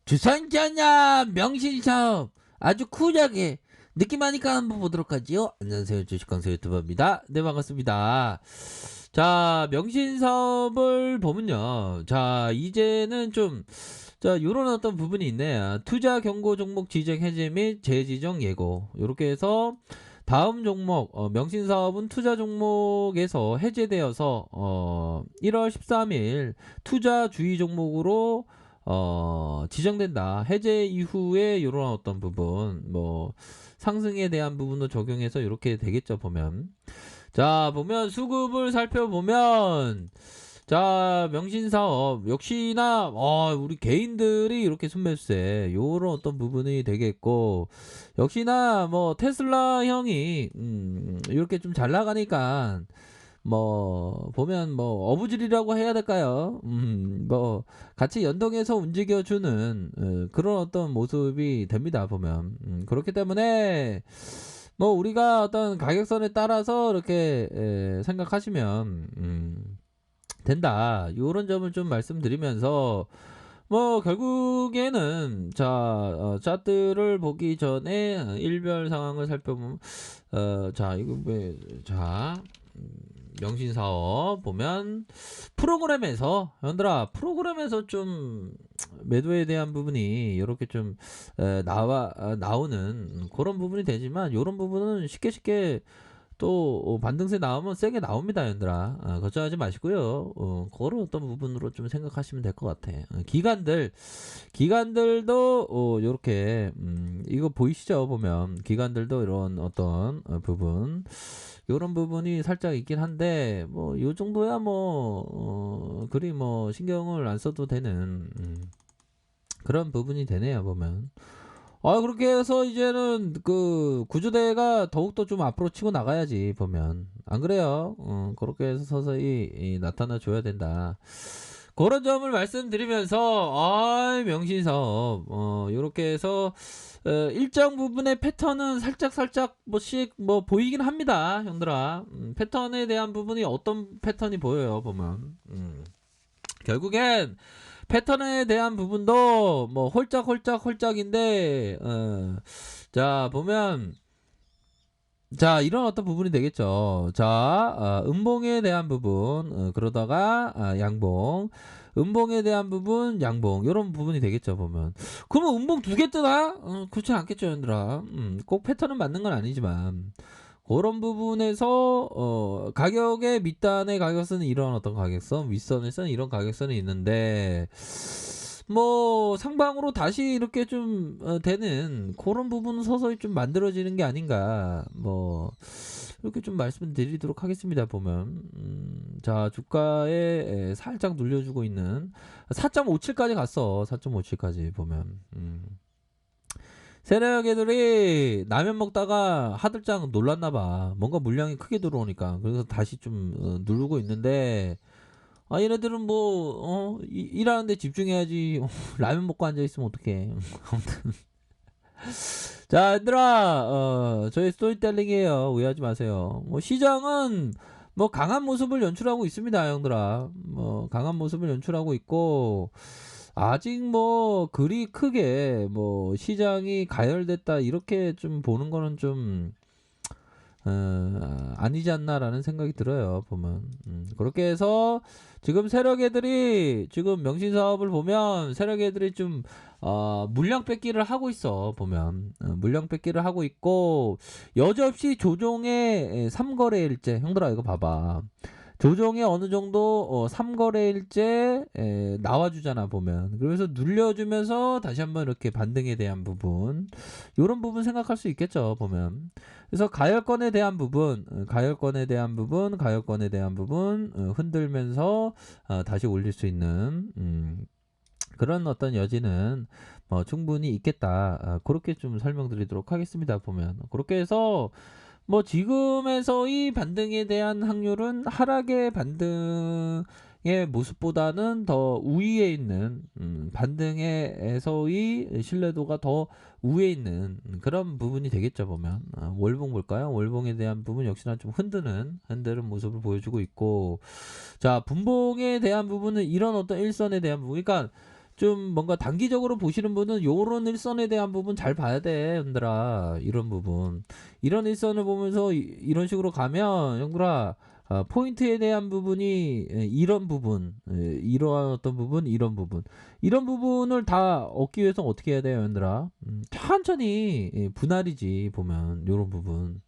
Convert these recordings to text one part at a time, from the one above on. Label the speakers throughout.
Speaker 1: 주선자냐 명신사업 아주 쿨하게 느낌하니까 한번 보도록 하지요. 안녕하세요, 주식강사 유튜버입니다. 네, 반갑습니다. 자, 명신사업을 보면요, 자 이제는 좀 요런 어떤 부분이 있네. 투자 경고 종목 지정 해제 및 재지정 예고, 요렇게 해서 다음 종목, 명신사업은 투자 종목에서 해제되어서 1월 13일 투자 주의 종목으로 지정된다. 해제 이후에 이런 어떤 부분, 뭐 상승에 대한 부분도 적용해서 이렇게 되겠죠, 보면. 자, 보면 수급을 살펴보면, 자, 명신사업 역시나 우리 개인들이 이렇게 순매수세 요런 어떤 부분이 되겠고, 역시나 뭐 테슬라 형이 이렇게 좀 잘 나가니까 뭐 보면 뭐 어부질이라고 해야 될까요? 뭐 같이 연동해서 움직여주는 그런 어떤 모습이 됩니다, 보면. 그렇기 때문에 뭐 우리가 어떤 가격선에 따라서 이렇게 생각하시면 된다, 요런 점을 좀 말씀드리면서, 뭐 결국에는 자, 차트를 보기 전에 일별 상황을 살펴보면, 자 이거 자 명신사업 보면 프로그램에서, 형들아, 프로그램에서 좀 매도에 대한 부분이 이렇게 좀 나오는 그런 부분이 되지만, 이런 부분은 쉽게 또 반등세 나오면 세게 나옵니다, 얘들아. 걱정하지 마시고요. 그런 어떤 부분으로 좀 생각하시면 될 것 같아. 기관들도 요렇게 이거 보이시죠? 보면 기관들도 이런 어떤 부분, 요런 부분이 살짝 있긴 한데, 뭐 요 정도야 뭐 그리 뭐 신경을 안 써도 되는 그런 부분이 되네요, 보면. 그렇게 해서 이제는 그 구조대가 더욱더 좀 앞으로 치고 나가야지, 보면. 안 그래요? 그렇게 해서 서서히 나타나 줘야 된다. 그런 점을 말씀드리면서, 명신사업, 요렇게 해서, 일정 부분의 패턴은 살짝 뭐씩 뭐 보이긴 합니다, 형들아. 패턴에 대한 부분이 어떤 패턴이 보여요, 보면. 결국엔, 패턴에 대한 부분도 뭐 홀짝인데, 자 보면, 자 이런 어떤 부분이 되겠죠. 자, 음봉에 대한 부분, 그러다가 양봉, 음봉에 대한 부분, 양봉, 이런 부분이 되겠죠, 보면. 그러면 음봉 두 개 뜨나? 그렇지 않겠죠, 얘들아. 꼭 패턴은 맞는 건 아니지만, 그런 부분에서 가격의 밑단의 가격선은 이런 어떤 가격선, 윗선에서는 이런 가격선이 있는데, 뭐 상방으로 다시 이렇게 좀 되는 그런 부분은 서서히 좀 만들어지는 게 아닌가, 뭐 이렇게 좀 말씀드리도록 하겠습니다, 보면. 자, 주가에 살짝 눌려주고 있는 4.57까지 갔어. 4.57까지 보면. 세력 애들이 라면 먹다가 하들짱 놀랐나봐. 뭔가 물량이 크게 들어오니까. 그래서 다시 좀 누르고 있는데, 얘네들은 뭐, 일하는데 집중해야지. 라면 먹고 앉아있으면 어떡해. 아무튼. 자, 얘들아, 저희 스토리텔링이에요. 오해하지 마세요. 뭐, 시장은 뭐, 강한 모습을 연출하고 있습니다, 형들아. 뭐, 강한 모습을 연출하고 있고, 아직 뭐, 그리 크게 뭐, 시장이 가열됐다, 이렇게 좀 보는 거는 좀, 아니지 않나라는 생각이 들어요, 보면. 그렇게 해서 지금 세력 애들이, 지금 명신 사업을 보면 세력 애들이 좀 물량 뺏기를 하고 있어, 보면. 물량 뺏기를 하고 있고, 여지없이 조종의 3거래일째, 형들아 이거 봐봐. 조정에 어느 정도 3거래일째 나와주잖아, 보면. 그래서 눌려주면서 다시 한번 이렇게 반등에 대한 부분, 요런 부분 생각할 수 있겠죠, 보면. 그래서 가열권에 대한 부분, 가열권에 대한 부분 흔들면서 다시 올릴 수 있는 그런 어떤 여지는 충분히 있겠다. 그렇게 좀 설명드리도록 하겠습니다, 보면. 그렇게 해서 뭐 지금에서의 반등에 대한 확률은 하락의 반등의 모습보다는 더 우위에 있는, 반등에서의 신뢰도가 더 우위에 있는 그런 부분이 되겠죠, 보면. 월봉 볼까요? 월봉에 대한 부분 역시나 좀 흔드는 모습을 보여주고 있고, 자, 분봉에 대한 부분은 이런 어떤 일선에 대한 부분, 그러니까 좀 뭔가 단기적으로 보시는 분은 요런 일선에 대한 부분 잘 봐야 돼, 형들아. 이런 부분. 이런 일선을 보면서 이런 식으로 가면, 형들아, 포인트에 대한 부분이 이런 부분, 이러한 어떤 부분, 이런 부분. 이런 부분을 다 얻기 위해서 어떻게 해야 돼요, 형들아? 천천히 분할이지, 보면. 요런 부분.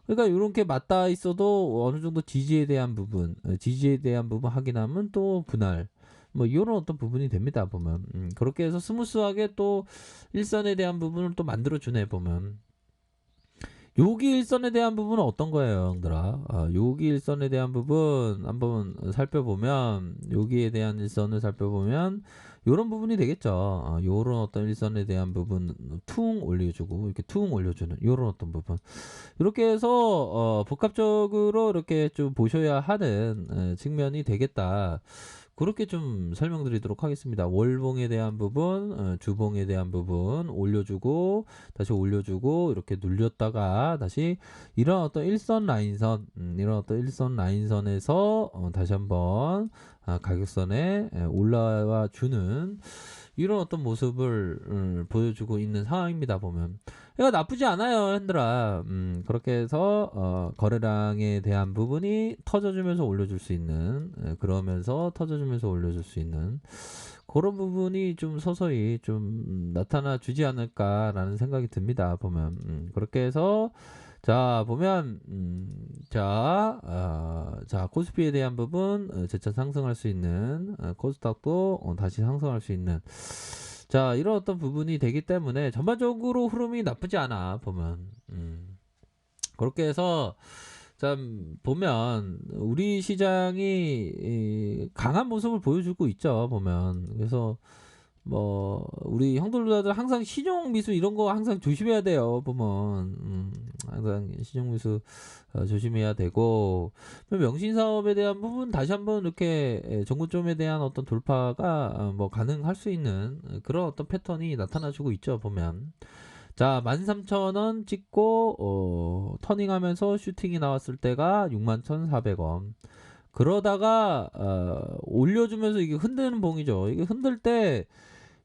Speaker 1: 그러니까 요렇게 맞닿아 있어도 어느 정도 지지에 대한 부분, 지지에 대한 부분 확인하면 또 분할. 뭐 이런 어떤 부분이 됩니다 보면 그렇게 해서 스무스하게 또 일선에 대한 부분을 또 만들어 주네 보면 여기 일선에 대한 부분은 어떤 거예요 형들아. 여기 일선에 대한 부분 한번 살펴보면 여기에 대한 일선을 살펴보면 요런 부분이 되겠죠. 요런 어떤 일선에 대한 부분 퉁 올려주고 이렇게 퉁 올려주는 요런 어떤 부분 이렇게 해서 복합적으로 이렇게 좀 보셔야 하는 측면이 되겠다. 그렇게 좀 설명드리도록 하겠습니다. 월봉에 대한 부분, 주봉에 대한 부분 올려주고 다시 올려주고 이렇게 눌렸다가 다시 이런 어떤 일선 라인선, 이런 어떤 일선 라인선에서 다시 한번 가격선에 올라와 주는 이런 어떤 모습을 보여주고 있는 상황입니다. 보면 이거 나쁘지 않아요, 현들아. 그렇게 해서 거래량에 대한 부분이 터져주면서 올려줄 수 있는, 그러면서 터져주면서 올려줄 수 있는 그런 부분이 좀 서서히 좀 나타나 주지 않을까라는 생각이 듭니다. 보면 그렇게 해서 자 보면 자 코스피에 대한 부분 재차 상승할 수 있는 코스닥도 다시 상승할 수 있는 자 이런 어떤 부분이 되기 때문에 전반적으로 흐름이 나쁘지 않아 보면 그렇게 해서 참 보면 우리 시장이 강한 모습을 보여주고 있죠 보면 그래서 뭐 우리 형들 누나들 항상 신용 미수 이런 거 항상 조심해야 돼요 보면 항상 신용 미수 조심해야 되고 명신 사업에 대한 부분 다시 한번 이렇게 정고점에 대한 어떤 돌파가 뭐 가능할 수 있는 그런 어떤 패턴이 나타나주고 있죠 보면 자 13,000원 찍고 터닝하면서 슈팅이 나왔을 때가 61,400원 그러다가 올려주면서 이게 흔드는 봉이죠 이게 흔들 때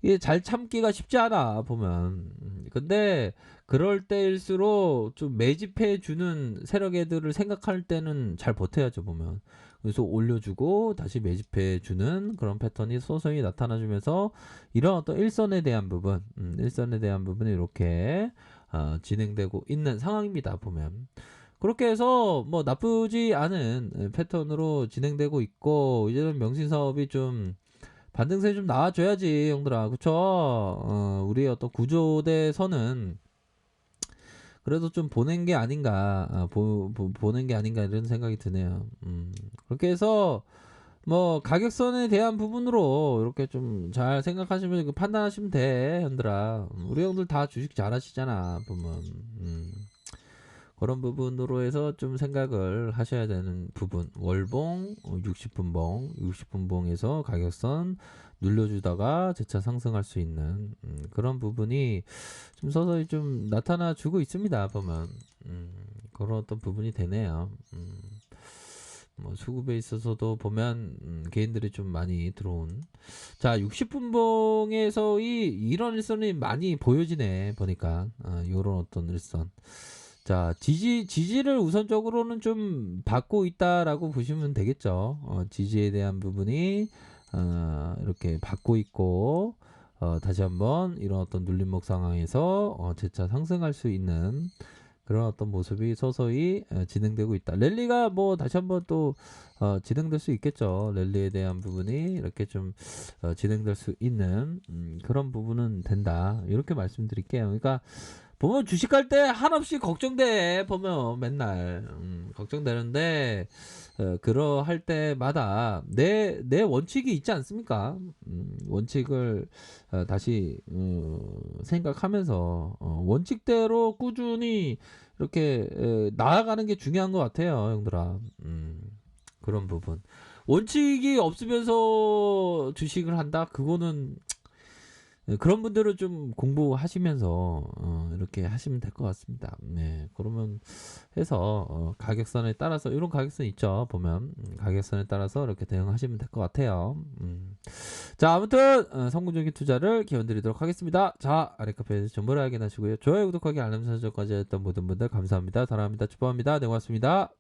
Speaker 1: 이게 잘 참기가 쉽지 않아 보면 근데 그럴 때일수록 좀 매집해 주는 세력애들을 생각할 때는 잘 버텨야죠 보면 그래서 올려주고 다시 매집해 주는 그런 패턴이 서서히 나타나 주면서 이런 어떤 일선에 대한 부분 일선에 대한 부분이 이렇게 진행되고 있는 상황입니다 보면 그렇게 해서 뭐 나쁘지 않은 패턴으로 진행되고 있고 이제는 명신 사업이 좀 반등세 좀 나와줘야지 형들아 그쵸 우리의 어떤 구조대선은 그래도 좀 보낸 게 아닌가 보낸 게 아닌가 이런 생각이 드네요 그렇게 해서 뭐 가격선에 대한 부분으로 이렇게 좀 잘 생각하시면 판단하시면 돼 형들아 우리 형들 다 주식 잘 하시잖아 보면 그런 부분으로 해서 좀 생각을 하셔야 되는 부분 월봉 60분봉 60분봉에서 가격선 눌려주다가 재차 상승할 수 있는 그런 부분이 좀 서서히 좀 나타나 주고 있습니다 보면 그런 어떤 부분이 되네요 뭐 수급에 있어서도 보면 개인들이 좀 많이 들어온 자 60분봉에서 이런 일선이 많이 보여지네 보니까 요런 어떤 일선 자, 지지를 우선적으로는 좀 받고 있다라고 보시면 되겠죠. 지지에 대한 부분이, 이렇게 받고 있고, 다시 한번 이런 어떤 눌림목 상황에서, 재차 상승할 수 있는 그런 어떤 모습이 서서히 진행되고 있다. 랠리가 뭐 다시 한번 또, 진행될 수 있겠죠. 랠리에 대한 부분이 이렇게 좀, 진행될 수 있는, 그런 부분은 된다. 이렇게 말씀드릴게요. 그러니까, 보면 주식 갈 때 한없이 걱정돼 보면 맨날 걱정되는데 그러할 때마다 내 원칙이 있지 않습니까 원칙을 다시 생각하면서 원칙대로 꾸준히 이렇게 나아가는 게 중요한 것 같아요 형들아 그런 부분 원칙이 없으면서 주식을 한다 그거는 그런 분들은 좀 공부하시면서 이렇게 하시면 될 것 같습니다. 네. 그러면 해서 가격선에 따라서 이런 가격선 있죠. 보면 가격선에 따라서 이렇게 대응하시면 될 것 같아요. 자, 아무튼 성공적인 투자를 기원드리도록 하겠습니다. 자, 아래 카페에서 정보를 확인하시고요. 좋아요, 구독하기, 알람 설정까지 했던 모든 분들 감사합니다. 사랑합니다. 축복합니다. 네, 고맙습니다.